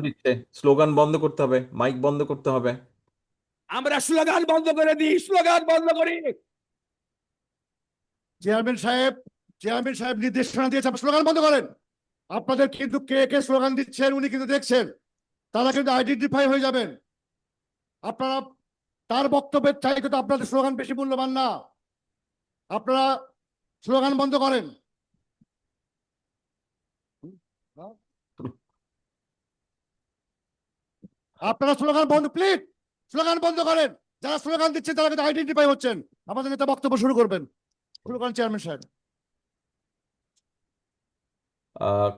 দিচ্ছে, স্লোগান বন্ধ করতে হবে, মাইক বন্ধ করতে হবে। আমরা স্লোগান বন্ধ করে দিই, স্লোগান বন্ধ করি। চেয়ারম্যান সাহেব, চেয়ারম্যান সাহেব নির্দেশনা দিয়েছে, স্লোগান বন্ধ করেন। আপনাদের কিন্তু কে কে স্লোগান দিচ্ছেন উনি কিন্তু দেখছেন, তারা কিন্তু আইডেন্টিফাই হয়ে যাবেন। আপনারা তার বক্তব্যের চাইতে তো আপনাদের স্লোগান বেশি মূল্যবান না। আপনারা স্লোগান বন্ধ করেন। আপনারা স্লোগান বন্ধ, প্লিজ স্লোগান বন্ধ করেন। যারা স্লোগান দিচ্ছেন তারা কিন্তু আইডেন্টিফাই হচ্ছেন। আমাদের নেতা বক্তব্য শুরু করবেন। স্লোগান চেয়ারম্যান সাহেব।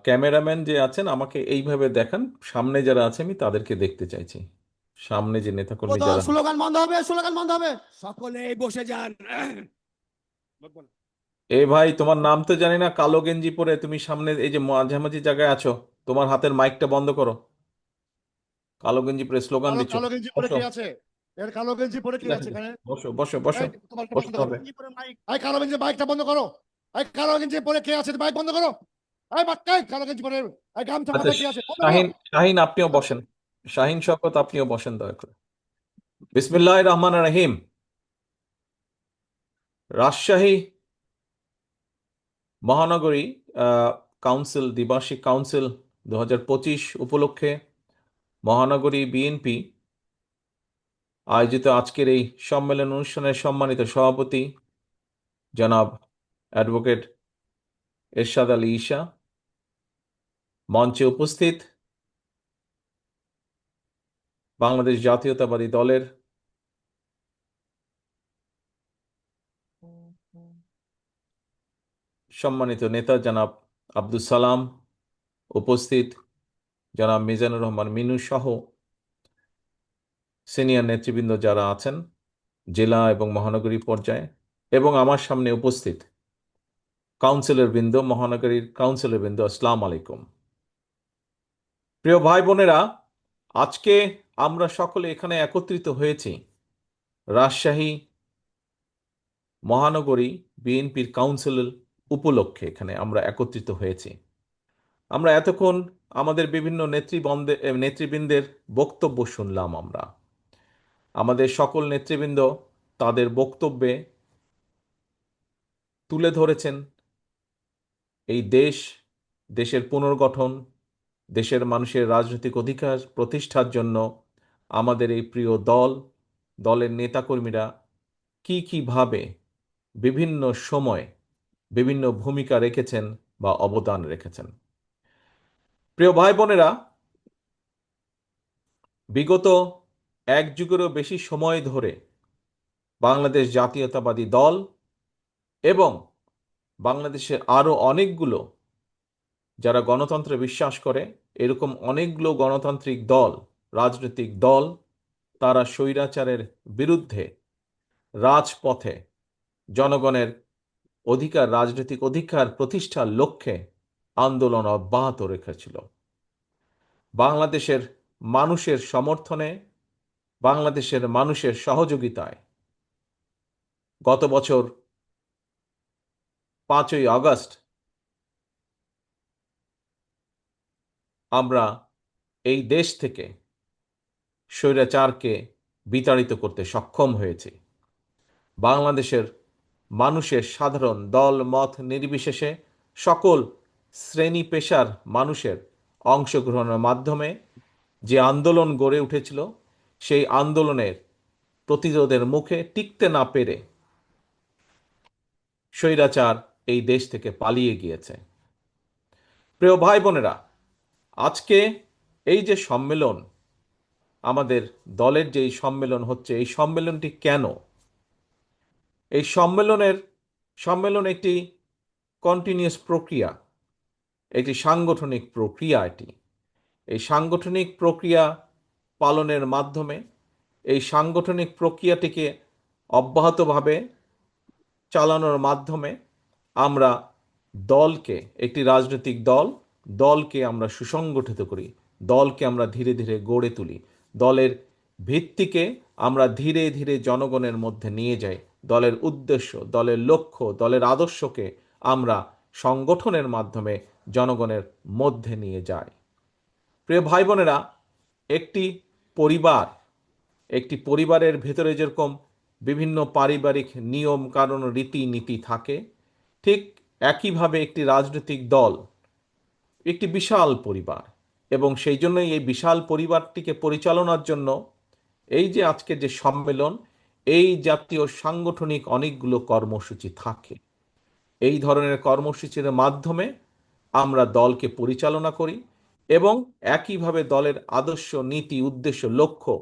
ক্যামেরাম্যান যে আছেন আমাকে এইভাবে দেখান, সামনে যারা আছে আমি তাদেরকে দেখতে চাইছি, সামনে যে নেতাকর্মী যারা। স্লোগান বন্ধ হবে, স্লোগান বন্ধ হবে। সকলেই বসে যান। এ ভাই, তোমার নাম তো জানি না, কালো গেঞ্জি পরে তুমি সামনে এই যে মাঝামাঝি জায়গায় আছো, তোমার হাতের মাইকটা বন্ধ করো। কালো গেঞ্জি পরে স্লোগান কালো দিচ্ছ, কালো গেঞ্জি পরে বসো। কে আছে? এর কালো গেঞ্জি পরে কে ঠিক আছে, আছে এখানে? বসো বসো বসো, এই তোমার বন্ধ বসতে করো হবে। গেঞ্জি পরে মাইক। এই কালো গেঞ্জি মাইকটা বন্ধ করো। এই কালো গেঞ্জি পরে কে আছে মাইক বন্ধ করো। এই বাক্কাই কালো গেঞ্জি পরে, এই গামছা আচ্ছা, মাথায় কে আছে বন্ধ করো। শাহিন, শাহিন আপনিও বসেন। শাহিন শওকত আপনিও বসেন দয়া করে। বিসমিল্লাহির রহমানির রহিম। রাজশাহী মহানগরী কাউন্সিল, দ্বিবার্ষিক কাউন্সিল 2025 উপলক্ষে মহানগরী বিএনপি আয়োজিত আজকের এই সম্মেলন অনুষ্ঠানের সম্মানিত সভাপতি জনাব অ্যাডভোকেট এরশাদ আলী ঈশা, মঞ্চে উপস্থিত বাংলাদেশ জাতীয়তাবাদী দলের সম্মানিত নেতা জনাব আব্দুল সালাম, উপস্থিত জনাব মিজানুর রহমান মিনু সহ সিনিয়র নেতৃবৃন্দ যারা আছেন জেলা এবং মহানগরী পর্যায়ে, এবং আমার সামনে উপস্থিত কাউন্সিলর বৃন্দ, মহানগরীর কাউন্সিলর বৃন্দ, আসসালামু আলাইকুম। প্রিয় ভাই বোনেরা, আজকে আমরা সকলে এখানে একত্রিত হয়েছি রাজশাহী মহানগরী বিএনপির কাউন্সিল উপলক্ষে। এখানে আমরা একত্রিত হয়েছি, আমরা এতক্ষণ আমাদের বিভিন্ন নেতৃবৃন্দের বক্তব্য শুনলাম। আমরা আমাদের সকল নেতৃবৃন্দ তাদের বক্তব্যে তুলে ধরেছেন এই দেশের পুনর্গঠন, দেশের মানুষের রাজনৈতিক অধিকার প্রতিষ্ঠার জন্য আমাদের এই প্রিয় দলের নেতাকর্মীরা কিভাবে বিভিন্ন সময় বিভিন্ন ভূমিকা রেখেছেন বা অবদান রেখেছেন। প্রিয় ভাই বোনেরা, বিগত এক যুগেরও বেশি সময় ধরে বাংলাদেশ জাতীয়তাবাদী দল এবং বাংলাদেশের আরও অনেকগুলো যারা গণতন্ত্রে বিশ্বাস করে, এরকম অনেকগুলো গণতান্ত্রিক দল, রাজনৈতিক দল, তারা স্বৈরাচারের বিরুদ্ধে রাজপথে জনগণের অধিকার, রাজনৈতিক অধিকার প্রতিষ্ঠার লক্ষ্যে আন্দোলন অব্যাহত রেখেছিল। বাংলাদেশের মানুষের সমর্থনে, বাংলাদেশের মানুষের সহযোগিতায় গত বছর 5ই আগস্ট আমরা এই দেশ থেকে স্বৈরাচারকে বিতাড়িত করতে সক্ষম হয়েছি। বাংলাদেশের মানুষের সাধারণ দল মত নির্বিশেষে সকল শ্রেণী পেশার মানুষের অংশগ্রহণের মাধ্যমে যে আন্দোলন গড়ে উঠেছিল, সেই আন্দোলনের প্রতিরোধের মুখে টিকতে না পেরে স্বৈরাচার এই দেশ থেকে পালিয়ে গিয়েছে। প্রিয় ভাই বোনেরা, আজকে এই যে সম্মেলন, আমাদের দলের যে এই সম্মেলন হচ্ছে, এই সম্মেলনটি কেন? এই সম্মেলন একটি কন্টিনিউয়াস প্রক্রিয়া, একটি সাংগঠনিক প্রক্রিয়া। এই সাংগঠনিক প্রক্রিয়া পালনের মাধ্যমে, এই সাংগঠনিক প্রক্রিয়াটিকে অব্যাহতভাবে চালানোর মাধ্যমে আমরা দলকে, একটি রাজনৈতিক দলকে আমরা সুসংগঠিত করি, দলকে আমরা ধীরে ধীরে গড়ে তুলি, দলের ভিত্তিকে আমরা ধীরে ধীরে জনগণের মধ্যে নিয়ে যাই, দলের উদ্দেশ্য, দলের লক্ষ্য, দলের আদর্শকে আমরা সংগঠনের মাধ্যমে জনগণের মধ্যে নিয়ে যাই। প্রিয় ভাই বোনেরা, একটি পরিবার, একটি পরিবারের ভেতরে যেরকম বিভিন্ন পারিবারিক নিয়ম কানুন রীতিনীতি থাকে, ঠিক একইভাবে একটি রাজনৈতিক দল একটি বিশাল পরিবার, এবং সেই জন্যই এই বিশাল পরিবারটিকে পরিচালনার জন্য এই যে আজকে যে সম্মেলন, এই জাতীয় সাংগঠনিক অনেকগুলো কর্মসূচি থাকে। এই ধরনের কর্মসূচির মাধ্যমে আমরা দলকে পরিচালনা করি এবং একইভাবে দলের আদর্শ, নীতি, উদ্দেশ্য, লক্ষ্য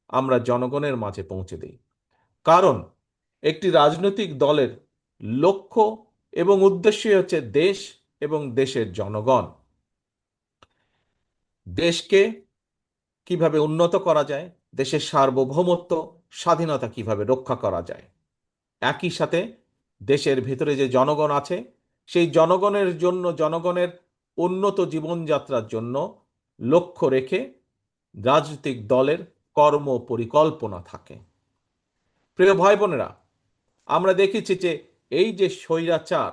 আমরা জনগণের মাঝে পৌঁছে দিই। কারণ একটি রাজনৈতিক দলের লক্ষ্য এবং উদ্দেশ্যই হচ্ছে দেশ এবং দেশের জনগণ। দেশকে কিভাবে উন্নত করা যায়, দেশের সার্বভৌমত্ব, স্বাধীনতা কিভাবে রক্ষা করা যায়, একই সাথে দেশের ভিতরে যে জনগণ আছে সেই জনগণের জন্য, জনগণের উন্নত জীবনযাত্রার জন্য লক্ষ্য রেখে রাজনৈতিক দলের কর্ম পরিকল্পনা থাকে। প্রিয় ভাই বোনেরা, আমরা দেখেছি যে এই যে স্বৈরাচার,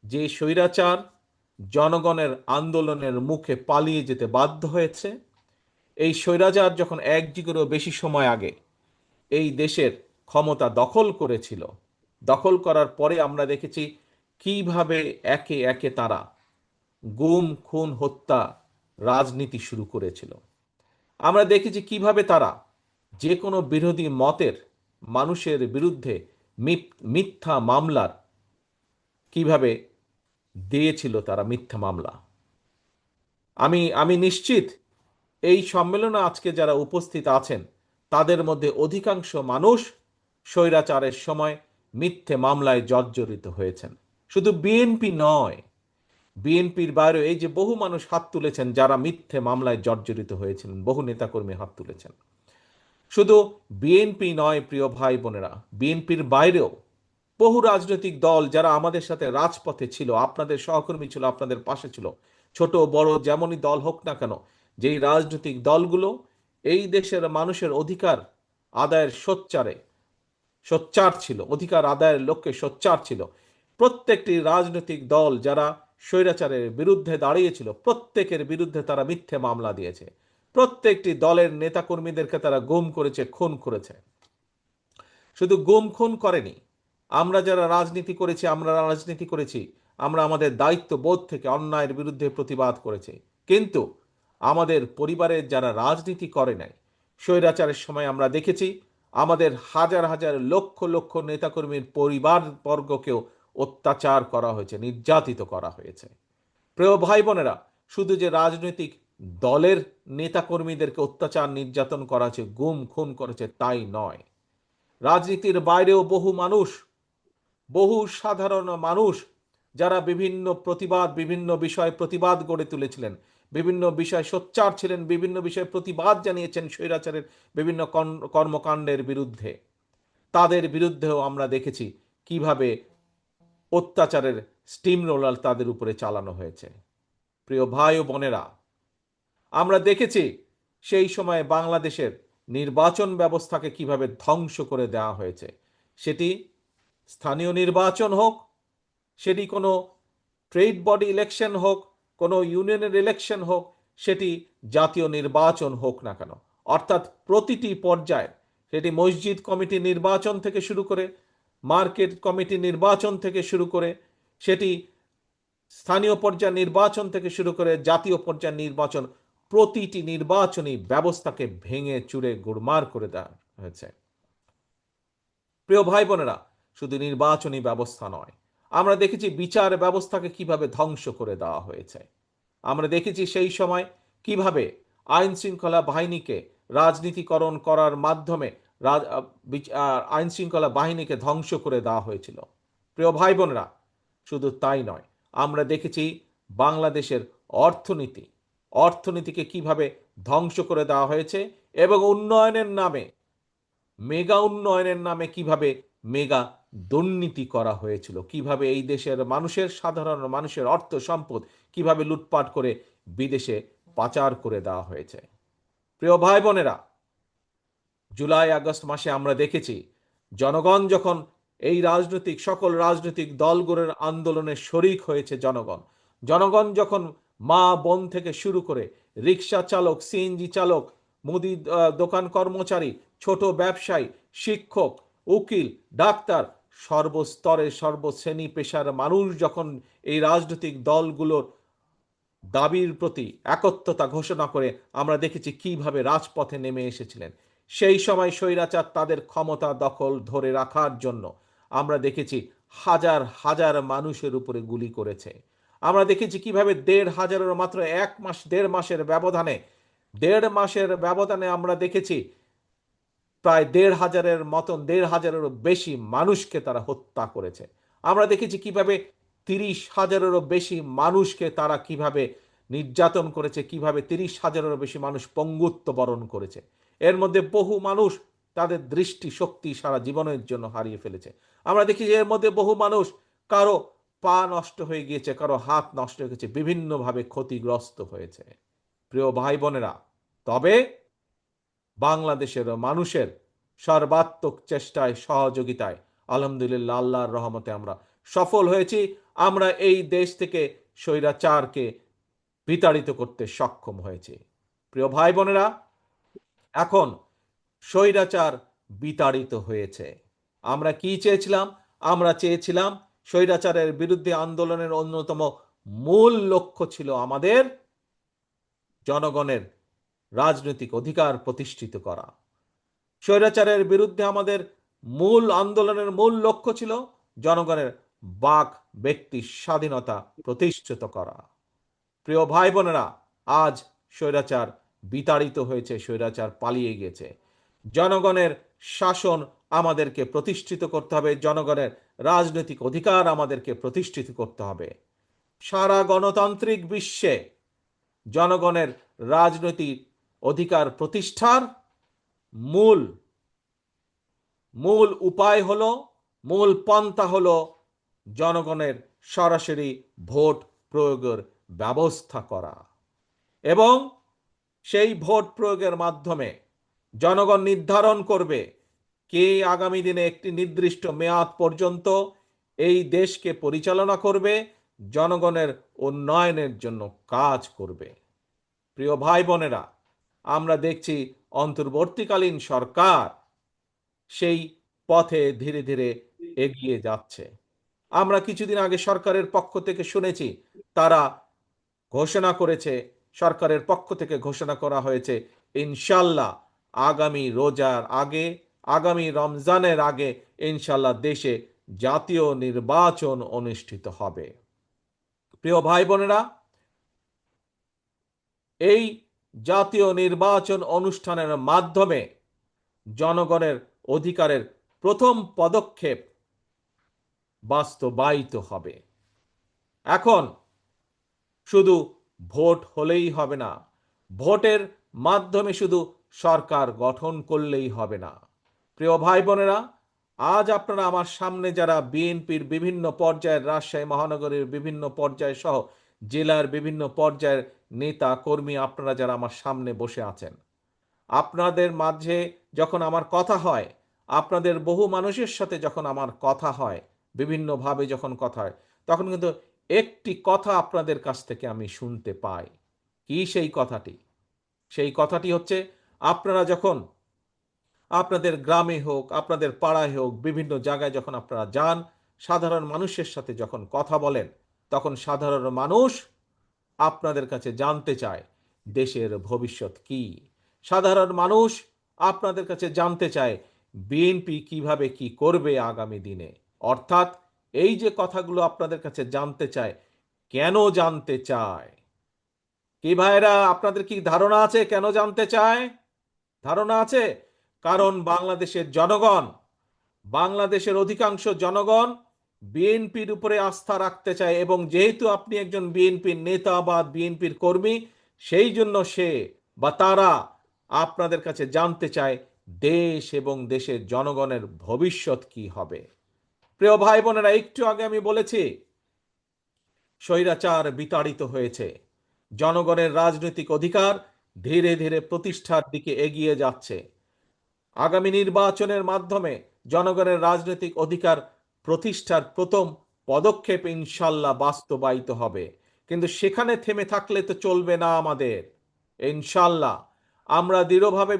যে স্বৈরাচার জনগণের আন্দোলনের মুখে পালিয়ে যেতে বাধ্য হয়েছে, এই স্বৈরাচার যখন এক যুগেরও বেশি সময় আগে এই দেশের ক্ষমতা দখল করেছিল, দখল করার পরে আমরা দেখেছি কিভাবে একে একে তারা গুম, খুন, হত্যা রাজনীতি শুরু করেছিল। আমরা দেখেছি কিভাবে তারা যে কোনো বিরোধী মতের মানুষের বিরুদ্ধে মিথ্যা মামলার কিভাবে দিয়েছিল তারা মিথ্যা মামলা। আমি নিশ্চিত এই সম্মেলনে আজকে যারা উপস্থিত আছেন তাদের মধ্যে অধিকাংশ মানুষ স্বৈরাচারের সময় মিথ্যে মামলায় জর্জরিত হয়েছেন। শুধু বিএনপি নয়, বিএনপির বাইরেও এই যে বহু মানুষ হাত তুলেছেন যারা মিথ্যে মামলায় জর্জরিত হয়েছিলেন, বহু নেতাকর্মী হাত তুলেছেন। শুধু বিএনপি নয় প্রিয় ভাই বোনেরা, বিএনপির বাইরেও বহু রাজনৈতিক দল যারা আমাদের সাথে রাজপথে ছিল, আপনাদের সহকর্মী ছিল, আপনাদের পাশে ছিল, ছোট বড় যেমনই দল হোক না কেন, যেই রাজনৈতিক দলগুলো এই দেশের মানুষের অধিকার আদায়ের সোচ্চার ছিল, অধিকার আদায়ের লক্ষ্যে সোচ্চার ছিল, প্রত্যেকটি রাজনৈতিক দল যারা স্বৈরাচারের বিরুদ্ধে দাঁড়িয়েছিল প্রত্যেকের বিরুদ্ধে তারা মিথ্যে মামলা দিয়েছে। প্রত্যেকটি দলের নেতাকর্মীদেরকে তারা গুম করেছে, খুন করেছে। শুধু গুম খুন করেনি, আমরা যারা রাজনীতি করেছি, আমরা আমাদের দায়িত্ব বোধ থেকে অন্যায়ের বিরুদ্ধে প্রতিবাদ করেছি। কিন্তু আমাদের পরিবারের যারা রাজনীতি করে নাই, স্বৈরাচারের সময় আমরা দেখেছি আমাদের হাজার হাজার লক্ষ লক্ষ নেতাকর্মীর পরিবার বর্গকেও অত্যাচার করা হয়েছে, নির্যাতিত করা হয়েছে। প্রিয় ভাই বোনেরা, শুধু যে রাজনৈতিক দলের নেতাকর্মীদেরকে অত্যাচার নির্যাতন করা হয়েছে, গুম খুন করেছে তাই নয়, রাজনীতির বাইরেও বহু সাধারণ মানুষ যারা বিভিন্ন বিষয়ে প্রতিবাদ গড়ে তুলেছিলেন, বিভিন্ন বিষয়ে সোচ্চার ছিলেন, বিভিন্ন বিষয়ে প্রতিবাদ জানিয়েছেন স্বৈরাচারের বিভিন্ন কর্মকাণ্ডের বিরুদ্ধে, তাদের বিরুদ্ধেও আমরা দেখেছি কিভাবে অত্যাচারের স্টিম রোলার তাদের উপরে চালানো হয়েছে। প্রিয় ভাই ও বোনেরা, আমরা দেখেছি সেই সময় বাংলাদেশের নির্বাচন ব্যবস্থাকে কিভাবে ধ্বংস করে দেওয়া হয়েছে। সেটি স্থানীয় নির্বাচন হোক, সেটি কোনো ট্রেড বডি ইলেকশন হোক, কোনো ইউনিয়নের ইলেকশন হোক, সেটি জাতীয় নির্বাচন হোক না কেন, অর্থাৎ প্রতিটি পর্যায়ে, সেটি মসজিদ কমিটি নির্বাচন থেকে শুরু করে, মার্কেট কমিটি নির্বাচন থেকে শুরু করে, সেটি স্থানীয় পর্যায়ে নির্বাচন থেকে শুরু করে জাতীয় পর্যায়ের নির্বাচন, প্রতিটি নির্বাচনী ব্যবস্থাকে ভেঙে চুরে গোড়মার করে দেওয়া হয়েছে। প্রিয় ভাই বোনেরা, শুধু নির্বাচনী ব্যবস্থা নয়, আমরা দেখেছি বিচার ব্যবস্থাকে কিভাবে ধ্বংস করে দেওয়া হয়েছে। আমরা দেখেছি সেই সময় কিভাবে আইন শৃঙ্খলা বাহিনীকে রাজনীতিকরণ করার মাধ্যমে আইন শৃঙ্খলা বাহিনীকে ধ্বংস করে দেওয়া হয়েছিল। প্রিয় ভাই বোনেরা, শুধু তাই নয়, আমরা দেখেছি বাংলাদেশের অর্থনীতিকে কিভাবে ধ্বংস করে দেওয়া হয়েছে এবং মেগা উন্নয়নের নামে কিভাবে মেগা দুর্নীতি করা হয়েছিল, কিভাবে এই দেশের সাধারণ মানুষের অর্থ সম্পদ কিভাবে লুটপাট করে বিদেশে পাচার করে দেওয়া হয়েছে। প্রিয় ভাই বোনেরা, জুলাই আগস্ট মাসে আমরা দেখেছি জনগণ যখন এই সকল রাজনৈতিক দলগুলোর আন্দোলনে শরিক হয়েছে, জনগণ যখন মা বোন থেকে শুরু করে রিক্সা চালক, সিএনজি চালক, মুদি দোকান কর্মচারী, ছোট ব্যবসায়ী, শিক্ষক, উকিল, ডাক্তার, সর্বস্তরের সর্বশ্রেণী পেশার মানুষ যখন এই রাজনৈতিক দলগুলোর দাবির প্রতি একত্রতা ঘোষণা করে আমরা দেখেছি কিভাবে রাজপথে নেমে এসেছিলেন। সেই সময় স্বৈরাচার তাদের ক্ষমতা দখল ধরে রাখার জন্য আমরা দেখেছি হাজার হাজার মানুষের উপরে গুলি করেছে। আমরা দেখেছি কিভাবে ১৫০০-এর মাত্র ১ মাস ১.৫ মাসের ব্যবধানে ১.৫ মাসের ব্যবধানে আমরা দেখেছি প্রায় ১৫০০-এর মতন ১৫০০-এরও বেশি মানুষকে তারা হত্যা করেছে। আমরা দেখেছি কিভাবে ৩০,০০০-এরও বেশি মানুষকে তারা কিভাবে নির্যাতন করেছে, কিভাবে ৩০,০০০-এরও বেশি মানুষ পঙ্গুত্ব বরণ করেছে। এর মধ্যে বহু মানুষ তাদের দৃষ্টি শক্তি সারা জীবনের জন্য হারিয়ে ফেলেছে। আমরা দেখি যে এর মধ্যে বহু মানুষ কারো পা নষ্ট হয়ে গিয়েছে, কারো হাত নষ্ট হয়ে গেছে, বিভিন্নভাবে ক্ষতিগ্রস্ত হয়েছে। প্রিয় ভাই বোনেরা, তবে বাংলাদেশের মানুষের সর্বাত্মক চেষ্টায় সহযোগিতায় আলহামদুলিল্লাহ আল্লাহর রহমতে আমরা সফল হয়েছি। আমরা এই দেশ থেকে স্বৈরাচারকে বিতাড়িত করতে সক্ষম হয়েছি। প্রিয় ভাই বোনেরা, এখন স্বৈরাচার বিতাড়িত হয়েছে। আমরা কি চেয়েছিলাম? আমরা চেয়েছিলাম স্বৈরাচারের বিরুদ্ধে আন্দোলনের অন্যতম মূল লক্ষ্য ছিল আমাদের জনগণের রাজনৈতিক অধিকার প্রতিষ্ঠিত করা। স্বৈরাচারের বিরুদ্ধে আমাদের মূল আন্দোলনের মূল লক্ষ্য ছিল জনগণের বাক ব্যক্তি স্বাধীনতা প্রতিষ্ঠিত করা। প্রিয় ভাই বোনেরা, আজ স্বৈরাচার বিতাড়িত হয়েছে, স্বৈরাচার পালিয়ে গেছে। জনগণের শাসন আমাদেরকে প্রতিষ্ঠিত করতে হবে, জনগণের রাজনৈতিক অধিকার আমাদেরকে প্রতিষ্ঠিত করতে হবে। সারা গণতান্ত্রিক বিশ্বে জনগণের রাজনৈতিক অধিকার প্রতিষ্ঠার মূল মূল উপায় হলো, মূল পন্থা হলো জনগণের সরাসরি ভোট প্রয়োগের ব্যবস্থা করা। এবং সেই ভোট প্রয়োগের মাধ্যমে জনগণ নির্ধারণ করবে কে আগামী দিনে একটি নির্দিষ্ট মেয়াদ পর্যন্ত এই দেশকে পরিচালনা করবে, জনগণের উন্নয়নের জন্য কাজ করবে। প্রিয় ভাই বোনেরা, আমরা দেখছি অন্তর্বর্তীকালীন সরকার সেই পথে ধীরে ধীরে এগিয়ে যাচ্ছে। আমরা কিছুদিন আগে সরকারের পক্ষ থেকে শুনেছি, তারা ঘোষণা করেছে, সরকারের পক্ষ থেকে ঘোষণা করা হয়েছে ইনশাল্লাহ আগামী রোজার আগে, আগামী রমজানের আগে ইনশাল্লাহ দেশে জাতীয় নির্বাচন অনুষ্ঠিত হবে। প্রিয় ভাই বোনেরা, এই জাতীয় নির্বাচন অনুষ্ঠানের মাধ্যমে জনগণের অধিকারের প্রথম পদক্ষেপ বাস্তবায়িত হবে। এখন শুধু ভোট হলেই হবে না, ভোটের মাধ্যমে শুধু সরকার গঠন করলেই হবে না। প্রিয় ভাই বোনেরা, আজ আপনারা আমার সামনে যারা বিএনপির বিভিন্ন পর্যায়ের, রাজশাহী মহানগরীর বিভিন্ন পর্যায় সহ জেলার বিভিন্ন পর্যায়ের নেতা কর্মী, আপনারা যারা আমার সামনে বসে আছেন, আপনাদের মাঝে যখন আমার কথা হয়, আপনাদের বহু মানুষের সাথে যখন আমার কথা হয়, বিভিন্নভাবে যখন কথা হয়, তখন কিন্তু একটি কথা আপনাদের কাছ থেকে আমি শুনতে পাই। কি সেই কথাটি? সেই কথাটি হচ্ছে, আপনারা যখন আপনাদের গ্রামে হোক, আপনাদের পাড়ায় হোক, বিভিন্ন জায়গায় যখন আপনারা যান, সাধারণ মানুষের সাথে যখন কথা বলেন, তখন সাধারণ মানুষ আপনাদের কাছে জানতে চায় দেশের ভবিষ্যৎ কি। সাধারণ মানুষ আপনাদের কাছে জানতে চায় বিএনপি কিভাবে কি করবে আগামী দিনে। অর্থাৎ এই যে কথাগুলো আপনাদের কাছে জানতে চায়, কেন জানতে চায়? কি ভাইরা, আপনাদের কি ধারণা আছে কেন জানতে চায়? ধারণা আছে? কারণ বাংলাদেশের জনগণ, বাংলাদেশের অধিকাংশ জনগণ বিএনপির উপরে আস্থা রাখতে চায়, এবং যেহেতু আপনি একজন বিএনপির নেতা বা বিএনপির কর্মী, সেই জন্য সে বা তারা আপনাদের কাছে জানতে চায় দেশ এবং দেশের জনগণের ভবিষ্যৎ কি হবে। প্রিয় ভাই বোনেরা, একটু আগে আমি বলেছি স্বৈরাচার বিতাড়িত হয়েছে, জনগণের রাজনৈতিক অধিকার ধীরে ধীরে প্রতিষ্ঠার দিকে এগিয়ে যাচ্ছে। আগামী নির্বাচনের মাধ্যমে জনগণের রাজনৈতিক অধিকার প্রতিষ্ঠার প্রথম পদক্ষেপ ইনশাল্লাহ বাস্তবায়িত হবে। কিন্তু সেখানে থেমে থাকলে তো চলবে না। আমাদের ইনশাল্লাহ আমরা দৃঢ়ভাবে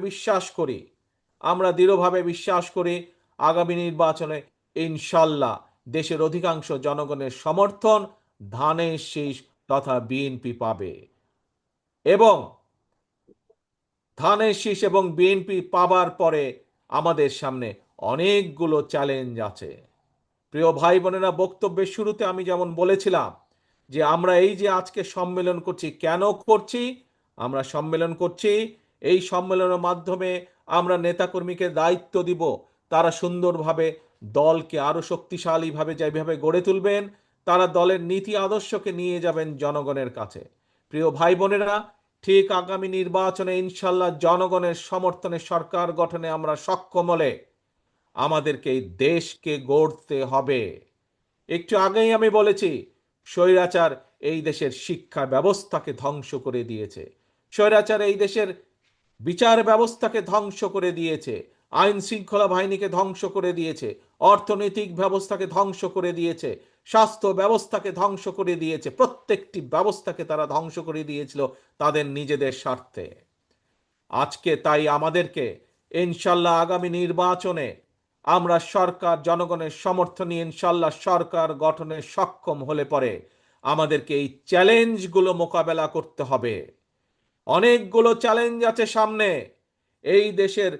বিশ্বাস করি আগামী নির্বাচনে ইনশাল্লাহ দেশের অধিকাংশ জনগণের সমর্থন ধানের শীষ তথা বিএনপি পাবে এবং ধানের শীষ এবং বিএনপি পাবার পরে আমাদের সামনে অনেকগুলো চ্যালেঞ্জ আছে। প্রিয় ভাই বোনেরা, বক্তব্যের শুরুতে আমি যেমন বলেছিলাম যে আমরা এই যে আজকে সম্মেলন করছি, কেন করছি? আমরা সম্মেলন করছি, এই সম্মেলনের মাধ্যমে আমরা নেতাকর্মীকে দায়িত্ব দিব তারা সুন্দরভাবে দলকে আরো শক্তিশালীভাবে যেভাবে গড়ে তুলবেন, তারা দলের নীতি আদর্শকে নিয়ে যাবেন জনগণের কাছে। প্রিয় ভাই বোনেরা, ঠিক আগামী নির্বাচনে ইনশাল্লাহ জনগণের সমর্থনে সরকার গঠনে আমরা সক্ষম হলে আমাদেরকে এই দেশকে গড়তে হবে। একটু আগেই আমি বলেছি, স্বৈরাচার এই দেশের শিক্ষা ব্যবস্থাকে ধ্বংস করে দিয়েছে, স্বৈরাচার এই দেশের বিচার ব্যবস্থাকে ধ্বংস করে দিয়েছে, আইন শৃঙ্খলা বাহিনীকে ধ্বংস করে দিয়েছে, অর্থনৈতিক ব্যবস্থাকে ধ্বংস করে দিয়েছে, স্বাস্থ্য ব্যবস্থাকে ধ্বংস করে দিয়েছে। প্রত্যেকটি ব্যবস্থাকে তারা ধ্বংস করে দিয়েছিল তাদের নিজেদের স্বার্থে। আজকে তাই আমাদেরকে ইনশাল্লাহ আগামী নির্বাচনে আমরা সরকার জনগণের সমর্থন নিয়ে ইনশাল্লাহ সরকার গঠনে সক্ষম হলে পরে আমাদেরকে এই চ্যালেঞ্জগুলো মোকাবেলা করতে হবে। অনেকগুলো চ্যালেঞ্জ আছে সামনে। এই দেশের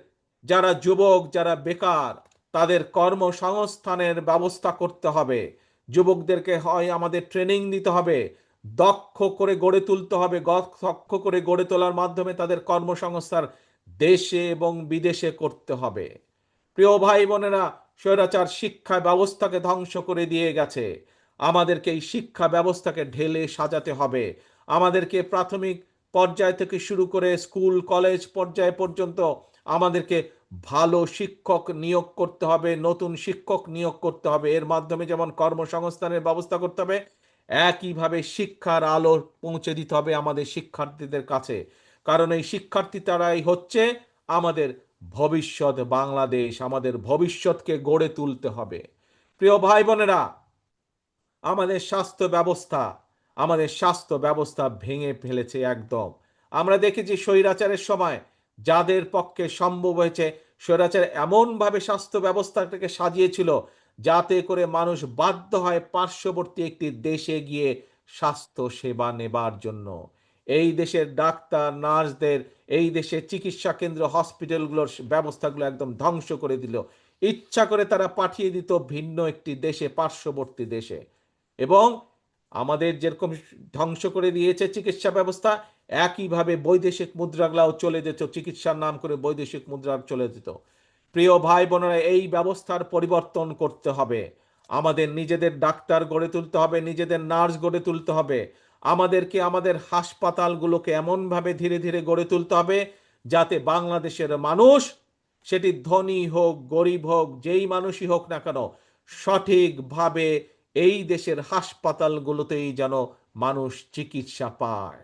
যারা যুবক, যারা বেকার, তাদের কর্মসংস্থানের ব্যবস্থা করতে হবে। যুবকদেরকে হয় আমাদের ট্রেনিং দিতে হবে, দক্ষ করে গড়ে তুলতে হবে। দক্ষ করে গড়ে তোলার মাধ্যমে তাদের কর্মসংস্থান দেশে এবং বিদেশে করতে হবে। প্রিয় ভাই বোনেরা, স্বৈরাচার শিক্ষা ব্যবস্থাকে ধ্বংস করে দিয়ে গেছে। আমাদেরকে এই শিক্ষা ব্যবস্থাকে ঢেলে সাজাতে হবে। আমাদেরকে প্রাথমিক পর্যায় থেকে শুরু করে স্কুল কলেজ পর্যায় পর্যন্ত আমাদেরকে ভালো শিক্ষক নিয়োগ করতে হবে, নতুন শিক্ষক নিয়োগ করতে হবে। এর মাধ্যমে যেমন কর্মসংস্থানের ব্যবস্থা করতে হবে, একইভাবে শিক্ষার আলো পৌঁছে দিতে হবে আমাদের শিক্ষার্থীদের কাছে। কারণ এই শিক্ষার্থী তারাই হচ্ছে আমাদের ভবিষ্যৎ বাংলাদেশ, আমাদের ভবিষ্যৎকে গড়ে তুলতে হবে। প্রিয় ভাই বোনেরা, আমাদের স্বাস্থ্য ব্যবস্থা ভেঙে ফেলেছে একদম। আমরা দেখেছি স্বৈরাচারের সময় যাদের পক্ষে সম্ভব হয়েছে, স্বৈরাচার এমনভাবে স্বাস্থ্য ব্যবস্থাটাকে সাজিয়েছিল যাতে করে মানুষ বাধ্য হয় পার্শ্ববর্তী একটি দেশে গিয়ে স্বাস্থ্য সেবা নেবার জন্য। এই দেশের ডাক্তার নার্সদের, এই দেশের চিকিৎসা কেন্দ্র হসপিটালগুলোর ব্যবস্থাগুলো একদম ধ্বংস করে দিল। ইচ্ছা করে তারা পাঠিয়ে দিত ভিন্ন একটি দেশে, পার্শ্ববর্তী দেশে। এবং আমাদের যেরকম ধ্বংস করে দিয়েছে চিকিৎসা ব্যবস্থা, একইভাবে বৈদেশিক মুদ্রাগুলাও চলে যেত, চিকিৎসার নাম করে বৈদেশিক মুদ্রা চলে যেত। প্রিয় ভাই বোনেরা, এই ব্যবস্থার পরিবর্তন করতে হবে। আমাদের নিজেদের ডাক্তার গড়ে তুলতে হবে, নিজেদের নার্স গড়ে তুলতে হবে। আমাদেরকে আমাদের হাসপাতালগুলোকে এমনভাবে ধীরে ধীরে গড়ে তুলতে হবে যাতে বাংলাদেশের মানুষ, সেটি ধনী হোক গরিব হোক, যেই মানুষই হোক না কেন, সঠিকভাবে এই দেশের হাসপাতালগুলোতেই যেন মানুষ চিকিৎসা পায়।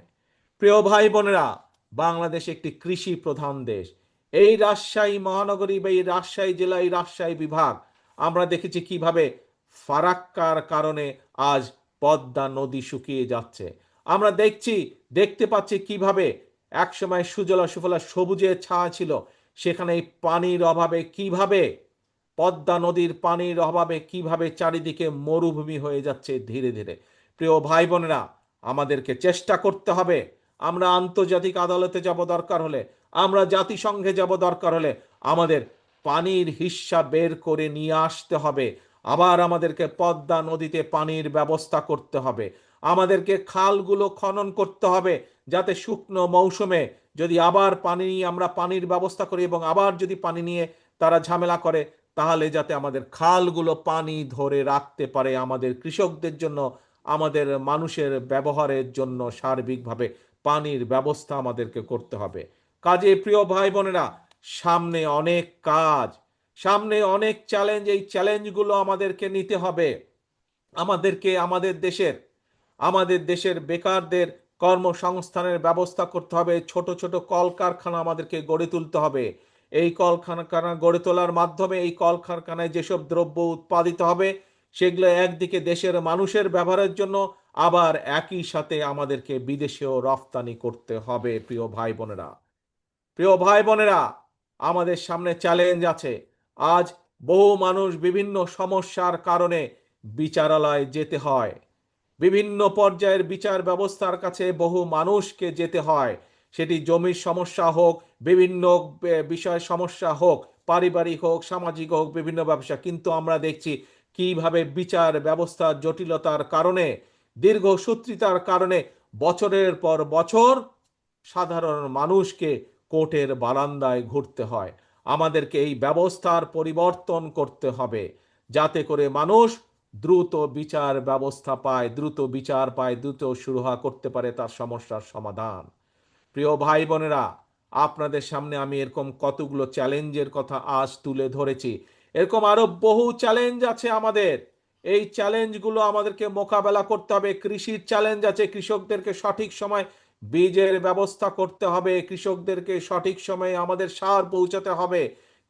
প্রিয় ভাই বোনেরা, বাংলাদেশ একটি কৃষি প্রধান দেশ। এই রাজশাহী মহানগরী বা এই রাজশাহী জেলা, এই রাজশাহী বিভাগ, আমরা দেখেছি কিভাবে ফারাক্কার কারণে আজ পদ্মা নদী শুকিয়ে যাচ্ছে। আমরা দেখতে পাচ্ছি কিভাবে একসময় সুজলা সুফলা সবুজের ছায়া ছিল, সেখানে এই পানির অভাবে কিভাবে, পদ্মা নদীর পানির অভাবে কিভাবে চারিদিকে মরুভূমি হয়ে যাচ্ছে ধীরে ধীরে। প্রিয় ভাই বোনেরা, আমাদেরকে চেষ্টা করতে হবে। আমরা আন্তর্জাতিক আদালতে যাব দরকার হলে, আমরা জাতিসংঘে যাব দরকার হলে, আমাদের পানির হিস্যা বের করে নিয়ে আসতে হবে। আবার আমাদেরকে পদ্মা নদীতে পানির ব্যবস্থা করতে হবে। আমাদেরকে খালগুলো খনন করতে হবে যাতে শুকনো মৌসুমে যদি আবার পানি নিয়ে আমরা পানির ব্যবস্থা করি এবং আবার যদি পানি নিয়ে তারা ঝামেলা করে, তাহলে যাতে আমাদের খালগুলো পানি ধরে রাখতে পারে। আমাদের কৃষকদের জন্য, আমাদের মানুষের ব্যবহারের জন্য সার্বিকভাবে পানির ব্যবস্থা আমাদেরকে করতে হবে। কাজে প্রিয় ভাই বোনেরা, সামনে অনেক কাজ, সামনে অনেক চ্যালেঞ্জ। এই চ্যালেঞ্জগুলো আমাদেরকে নিতে হবে। আমাদের দেশের বেকারদের কর্মসংস্থানের ব্যবস্থা করতে হবে। ছোট ছোট কলকারখানা আমাদেরকে গড়ে তুলতে হবে। এই কলকারখানা গড়ে তোলার মাধ্যমে এই কলকারখানায় যেসব দ্রব্য উৎপাদিত হবে সেগুলো একদিকে দেশের মানুষের ব্যবহারের জন্য, আবার একই সাথে আমাদেরকে বিদেশেও রফতানি করতে হবে। প্রিয় ভাই বোনেরা, আমাদের সামনে চ্যালেঞ্জ আছে। আজ বহু মানুষ বিভিন্ন সমস্যার কারণে বিচারালয়ে যেতে হয়, বিভিন্ন পর্যায়ের বিচার ব্যবস্থার কাছে বহু মানুষকে যেতে হয়, সেটি জমির সমস্যা হোক, বিভিন্ন বিষয় সমস্যা হোক, পারিবারিক হোক, সামাজিক হোক, বিভিন্ন ব্যবসা। কিন্তু আমরা দেখছি কিভাবে বিচার ব্যবস্থার জটিলতার কারণে, দীর্ঘসূত্রিতার কারণে বছরের পর বছর সাধারণ মানুষকে কোর্টের বারান্দায় ঘুরতে হয়। আমাদেরকে এই ব্যবস্থার পরিবর্তন করতে হবে, যাতে করে মানুষ দ্রুত বিচার ব্যবস্থা পায়, দ্রুত বিচার পায়, দ্রুত সুরাহা করতে পারে তার সমস্যার সমাধান। প্রিয় ভাই বোনেরা, আপনাদের সামনে আমি এরকম কতগুলো চ্যালেঞ্জের কথা আজ তুলে ধরেছি। এরকম আরো বহু চ্যালেঞ্জ আছে আমাদের। এই চ্যালেঞ্জগুলো আমাদেরকে মোকাবেলা করতে হবে। কৃষির চ্যালেঞ্জ আছে, কৃষকদেরকে সঠিক সময় বীজের ব্যবস্থা করতে হবে, কৃষকদেরকে সঠিক সময়ে আমাদের সার পৌঁছাতে হবে,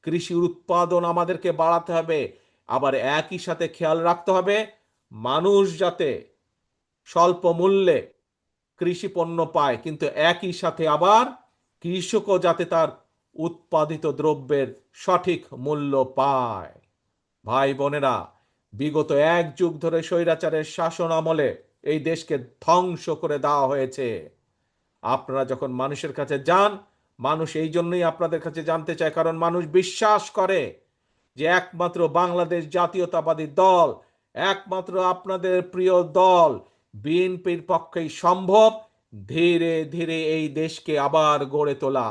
কৃষি উৎপাদন আমাদেরকে বাড়াতে হবে। আবার একই সাথে খেয়াল রাখতে হবে মানুষ যাতে স্বল্প মূল্যে কৃষি পণ্য পায়, কিন্তু একই সাথে আবার কৃষকও যাতে তার উৎপাদিত দ্রব্যের সঠিক মূল্য পায়। ভাই বোনেরা, বিগত 1 যুগ ধরে স্বৈরাচারের শাসন আমলে এই দেশকে ধ্বংস করে দেওয়া হয়েছে। আপনারা যখন মানুষের কাছে যান, মানুষ এই জন্যই আপনাদের কাছে জানতে চায়, কারণ মানুষ বিশ্বাস করে যে একমাত্র বাংলাদেশ জাতীয়তাবাদী দল, একমাত্র আপনাদের প্রিয় দল বিএনপির পক্ষেই সম্ভব ধীরে ধীরে এই দেশকে আবার গড়ে তোলা।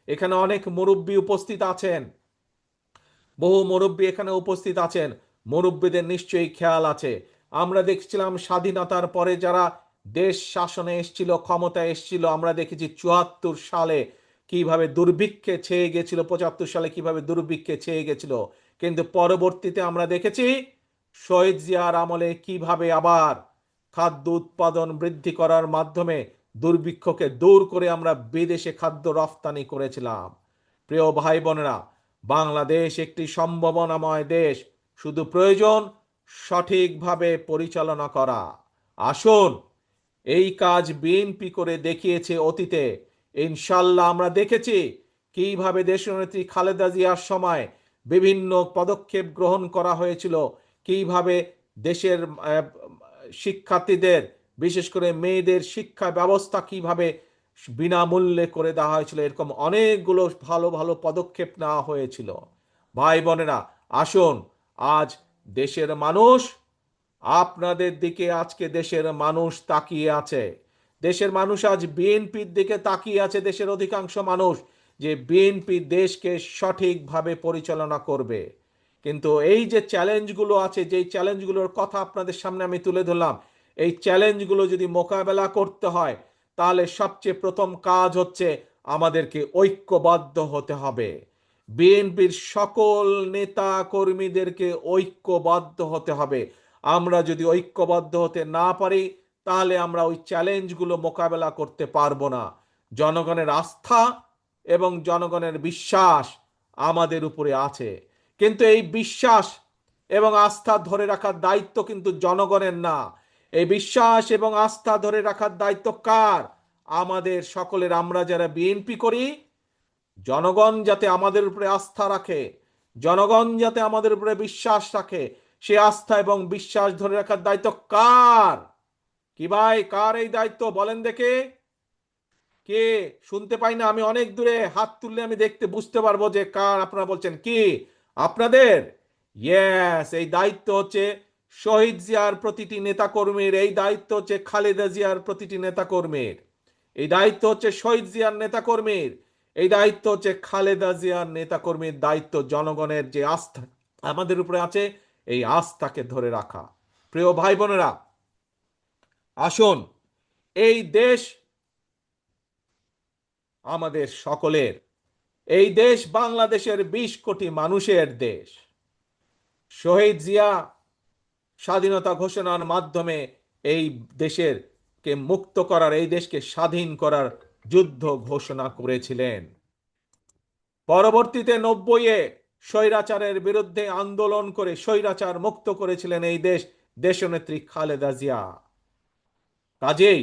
এখানে অনেক মুরব্বী উপস্থিত আছেন, বহু মুরব্বী এখানে উপস্থিত আছেন। মুরব্বীদের নিশ্চয়ই খেয়াল আছে, আমরা দেখছিলাম স্বাধীনতার পরে যারা দেশ শাসনে এসেছিল, ক্ষমতায় এসেছিল, আমরা দেখেছি 74 সালে কিভাবে দুর্ভিক্ষে ছেয়ে গেছিল, 75 সালে কিভাবে দুর্ভিক্ষে ছেয়ে গেছিল। কিন্তু পরবর্তীতে আমরা দেখেছি শহীদ জিয়ার আমলে কিভাবে আবার খাদ্য উৎপাদন বৃদ্ধি করার মাধ্যমে দুর্ভিক্ষকে দূর করে আমরা বিদেশে খাদ্য রফতানি করেছিলাম। প্রিয় ভাই বোনেরা, বাংলাদেশ একটি সম্ভাবনাময় দেশ, শুধু প্রয়োজন সঠিকভাবে পরিচালনা করা। আসুন, এই কাজ বিএনপি করে দেখিয়েছে অতীতে। ইনশাল্লাহ আমরা দেখেছি কিভাবে দেশনেত্রী খালেদা জিয়ার সময় বিভিন্ন পদক্ষেপ গ্রহণ করা হয়েছিল, কিভাবে দেশের শিক্ষার্থীদের, বিশেষ করে মেয়েদের শিক্ষা ব্যবস্থা কিভাবে বিনামূল্যে করে দেওয়া হয়েছিল। এরকম অনেকগুলো ভালো ভালো পদক্ষেপ নেওয়া হয়েছিল। ভাই বোনেরা, আসুন, আজ দেশের মানুষ আপনাদের দিকে, আজকে দেশের মানুষ তাকিয়ে আছে। দেশের মানুষ আজ বিএনপির দিকে তাকিয়ে আছে, দেশের অধিকাংশ মানুষ, যে বিএনপি দেশকে সঠিকভাবে পরিচালনা করবে। কিন্তু এই যে চ্যালেঞ্জগুলো আছে, যেই চ্যালেঞ্জগুলোর কথা আপনাদের সামনে আমি তুলে ধরলাম, এই চ্যালেঞ্জগুলো যদি মোকাবেলা করতে হয়, তাহলে সবচেয়ে প্রথম কাজ হচ্ছে আমাদেরকে ঐক্যবদ্ধ হতে হবে। বিএনপির সকল নেতা কর্মীদেরকে ঐক্যবদ্ধ হতে হবে। আমরা যদি ঐক্যবদ্ধ হতে না পারি, তাহলে আমরা ওই চ্যালেঞ্জগুলো মোকাবেলা করতে পারবো না। জনগণের আস্থা এবং জনগণের বিশ্বাস আমাদের উপরে আছে, কিন্তু এই বিশ্বাস এবং আস্থা ধরে রাখার দায়িত্ব কিন্তু জনগণের না। এই বিশ্বাস এবং আস্থা ধরে রাখার দায়িত্ব কার? আমাদের সকলের। আমরা যারা বিএনপি করি, জনগণ যাতে আমাদের উপরে আস্থা রাখে, জনগণ যাতে আমাদের উপরে বিশ্বাস রাখে, সে আস্থা এবং বিশ্বাস ধরে রাখার দায়িত্ব কার? কি ভাই, কার এই দায়িত্ব বলেন দেখে? কে? শুনতে পাই না, আমি অনেক দূরে, হাত তুললে আমি দেখতে বুঝতে পারবো যে কার। আপনারা বলছেন কি আপনাদের? ইয়েস, এই দায়িত্ব হচ্ছে শহীদ জিয়ার প্রতিটি নেতাকর্মীর, এই দায়িত্ব হচ্ছে খালেদা জিয়ার প্রতিটি নেতাকর্মীর, এই দায়িত্ব হচ্ছে শহীদ জিয়ার নেতাকর্মীর, এই দায়িত্ব হচ্ছে খালেদা জিয়ার নেতাকর্মীর। দায়িত্ব জনগণের যে আস্থা আমাদের উপরে আছে, এই আস্থাকে ধরে রাখা। প্রিয় ভাই বোনেরা, আসুন, এই দেশ আমাদের সকলের। এই দেশ বাংলাদেশের 20 কোটি মানুষের দেশ। শহীদ জিয়া স্বাধীনতা ঘোষণার মাধ্যমে এই দেশের কে মুক্ত করার, এই দেশকে স্বাধীন করার যুদ্ধ ঘোষণা করেছিলেন। পরবর্তীতে 90-এ স্বৈরাচারের বিরুদ্ধে আন্দোলন করে স্বৈরাচার মুক্ত করেছিলেন এই দেশ দেশনেত্রী খালেদা জিয়া। কাজেই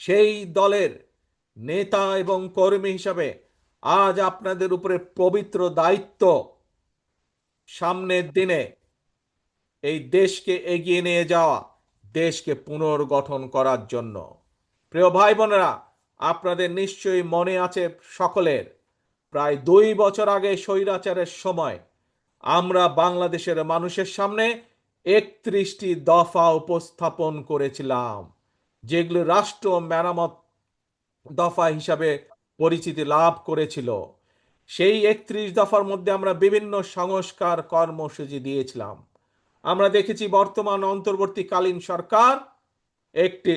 সেই দলের নেতা এবং কর্মী হিসাবে আজ আপনাদের উপরে পবিত্র দায়িত্ব সামনের দিনে এই দেশকে এগিয়ে নিয়ে যাওয়া, দেশকে পুনর্গঠন করার জন্য। প্রিয় ভাই বোনেরা, আপনাদের নিশ্চয়ই মনে আছে সকলের, প্রায় 2 বছর আগে স্বৈরাচারের সময় আমরা বাংলাদেশের মানুষের সামনে 31টি দফা উপস্থাপন করেছিলাম, যেগুলো রাষ্ট্র মেরামত দফা হিসাবে পরিচিতি লাভ করেছিল। সেই 31 দফার মধ্যে আমরা বিভিন্ন সংস্কার কর্মসূচি দিয়েছিলাম। আমরা দেখেছি বর্তমান অন্তর্বর্তীকালীন সরকার একটি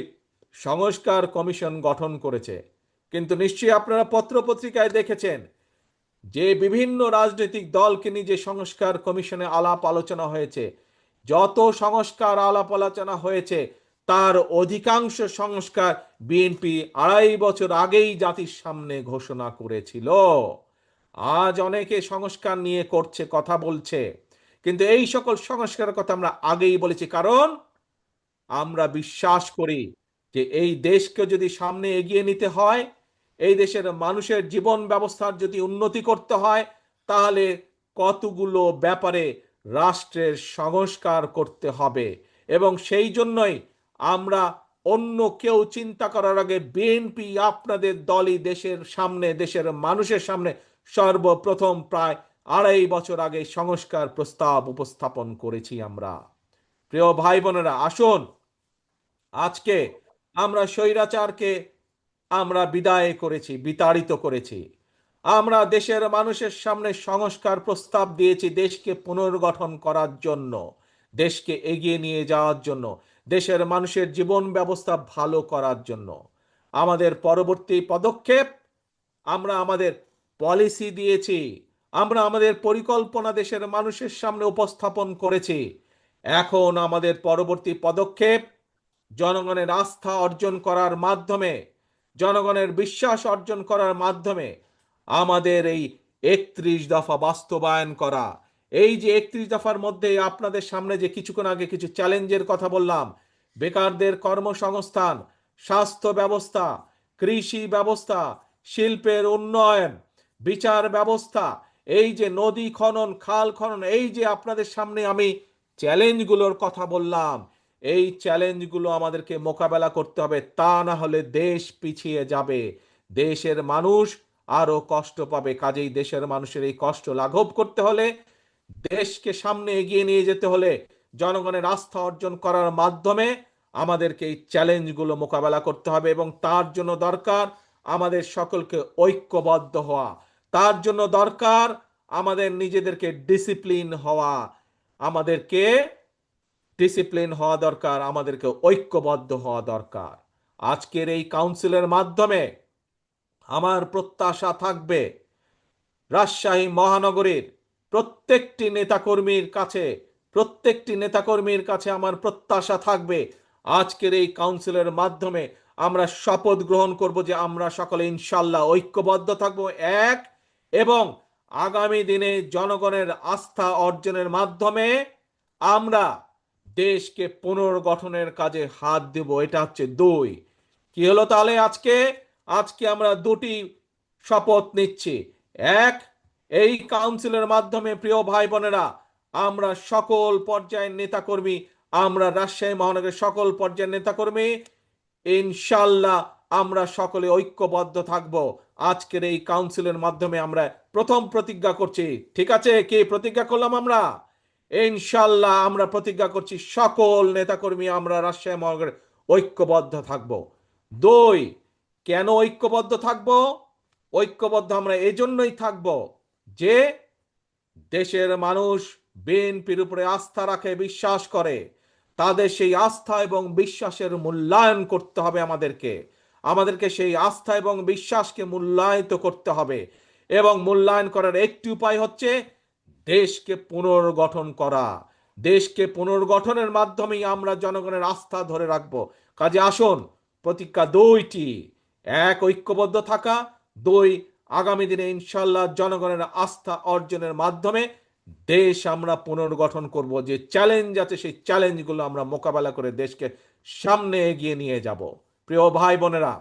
সংস্কার কমিশন গঠন করেছে, কিন্তু নিশ্চয়ই আপনারা পত্রপত্রিকায় দেখেছেন যে বিভিন্ন রাজনৈতিক দলকে নিয়ে যে সংস্কার কমিশনে আলাপ আলোচনা হয়েছে, যত সংস্কার আলাপ আলোচনা হয়েছে তার অধিকাংশ সংস্কার বিএনপি 2.5 বছর আগেই জাতির সামনে ঘোষণা করেছিল। আজ অনেকে সংস্কার নিয়ে করছে, কথা বলছে, কিন্তু এই সকল সংস্কারের কথা আমরা আগেই বলেছি, কারণ আমরা বিশ্বাস করি যে এই দেশকে যদি সামনে এগিয়ে নিতে হয়, এই দেশের মানুষের জীবন ব্যবস্থার যদি উন্নতি করতে হয়, তাহলে কতগুলো ব্যাপারে রাষ্ট্রের সংস্কার করতে হবে। এবং সেই জন্যই আমরা অন্য কেউ চিন্তা করার আগে বিএনপি আপনাদের দলই দেশের সামনে, দেশের মানুষের সামনে সর্বপ্রথম প্রায় 2.5 বছর আগে সংস্কার প্রস্তাব উপস্থাপন করেছি আমরা। প্রিয় ভাই বোনেরা, আসুন আজকে আমরা স্বৈরাচারকে আমরা বিদায় করেছি, বিতাড়িত করেছি। আমরা দেশের মানুষের সামনে সংস্কার প্রস্তাব দিয়েছি দেশকে পুনর্গঠন করার জন্য, দেশকে এগিয়ে নিয়ে যাওয়ার জন্য, দেশের মানুষের জীবন ব্যবস্থা ভালো করার জন্য। আমাদের পরবর্তী পদক্ষেপ, আমরা আমাদের পলিসি দিয়েছি, আমরা আমাদের পরিকল্পনা দেশের মানুষের সামনে উপস্থাপন করেছি। এখন আমাদের পরবর্তী পদক্ষেপ জনগণের আস্থা অর্জন করার মাধ্যমে, জনগণের বিশ্বাস অর্জন করার মাধ্যমে আমাদের এই 31 দফা বাস্তবায়ন করা। এই যে 31 দফার মধ্যে আপনাদের সামনে যে কিছুক্ষণ আগে কিছু চ্যালেঞ্জের কথা বললাম, বেকারদের কর্মসংস্থান, স্বাস্থ্য ব্যবস্থা, কৃষি ব্যবস্থা, শিল্পের উন্নয়ন, বিচার ব্যবস্থা, এই যে নদী খনন, খাল খনন, এই যে আপনাদের সামনে আমি চ্যালেঞ্জগুলোর কথা বললাম, এই চ্যালেঞ্জগুলো আমাদেরকে মোকাবেলা করতে হবে, তা না হলে দেশ পিছিয়ে যাবে, দেশের মানুষ আরো কষ্ট পাবে। কাজেই দেশের মানুষের এই কষ্ট লাঘব করতে হলে, দেশকে সামনে এগিয়ে নিয়ে যেতে হলে, জনগণের আস্থা অর্জন করার মাধ্যমে আমাদেরকে এই চ্যালেঞ্জগুলো মোকাবেলা করতে হবে। এবং তার জন্য দরকার আমাদের সকলকে ঐক্যবদ্ধ হওয়া, তার জন্য দরকার আমাদের নিজেদেরকে ডিসিপ্লিন হওয়া, আমাদেরকে ডিসিপ্লিন হওয়া দরকার, আমাদেরকে ঐক্যবদ্ধ হওয়া দরকার। আজকের এই কাউন্সিলের মাধ্যমে আমার প্রত্যাশা থাকবে রাজশাহী মহানগরীর প্রত্যেকটি নেতাকর্মীর কাছে আমার প্রত্যাশা থাকবে, আজকের এই কাউন্সিলের মাধ্যমে আমরা শপথ গ্রহণ করব যে আমরা সকলে ইনশাল্লাহ ঐক্যবদ্ধ থাকব, এক, এবং আগামী দিনে জনগণের আস্থা অর্জনের মাধ্যমে আমরা দেশকে পুনর্গঠনের কাজে হাত দেব। এটা হচ্ছে 2। কি হলো তাহলে? আজকে আমরা 2টি শপথ নিচ্ছি। এক, এই কাউন্সিলের মাধ্যমে প্রিয় ভাই বোনেরা, আমরা সকল পর্যায়ের নেতাকর্মী, আমরা রাজশাহী মহানগরের সকল পর্যায়ের নেতাকর্মী ইনশাল্লাহ আমরা সকলে ঐক্যবদ্ধ থাকব। আজকের এই কাউন্সিলের মাধ্যমে আমরা প্রথম প্রতিজ্ঞা করছি, ঠিক আছে? কি প্রতিজ্ঞা করলাম আমরা? ইনশাল্লাহ আমরা প্রতিজ্ঞা করছি সকল নেতাকর্মী আমরা রাজশাহী মহানগরে ঐক্যবদ্ধ থাকব। 2, কেন ঐক্যবদ্ধ থাকব? ঐক্যবদ্ধ আমরা এজন্যই থাকব যে দেশের মানুষ বিএনপির উপরে আস্থা রাখে, বিশ্বাস করে, তাদের সেই আস্থা এবং বিশ্বাসের মূল্যায়ন করতে হবে। আমাদেরকে সেই আস্থা এবং বিশ্বাসকে মূল্যায়িত করতে হবে, এবং মূল্যায়ন করার একটি উপায় হচ্ছে দেশকে পুনর্গঠন করা। দেশকে পুনর্গঠনের মাধ্যমেই আমরা জনগণের আস্থা ধরে রাখবো। কাজে আসুন, প্রতিজ্ঞা 2টি, এক, ঐক্যবদ্ধ থাকা, 2, আগামী দিনে ইনশাল্লাহ জনগণের আস্থা অর্জনের মাধ্যমে দেশ আমরা পুনর্গঠন করব। যে চ্যালেঞ্জ আছে সেই চ্যালেঞ্জগুলো আমরা মোকাবেলা করে দেশকে সামনে এগিয়ে নিয়ে যাব। প্রিয় ভাই বোনেরা,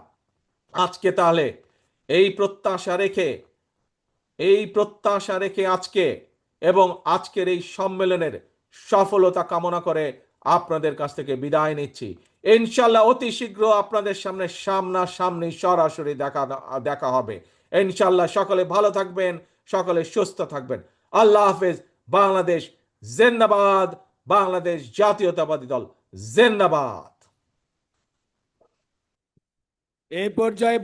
আজকে তাহলে এই প্রত্যাশা রেখে আজকে এবং আজকের এই সম্মেলনের সফলতা কামনা করে আপনাদের কাছ থেকে বিদায় নিচ্ছি। ইনশাল্লাহ অতি শীঘ্র আপনাদের সামনে সামনাসামনি সরাসরি দেখা হবে ইনশাল্লাহ। সকলে ভালো থাকবেন, সকলে সুস্থ থাকবেন। আল্লাহ হাফেজ। বাংলাদেশ জিন্দাবাদ। বাংলাদেশ জাতীয়তাবাদী দল জিন্দাবাদ। এই পর্যায়ে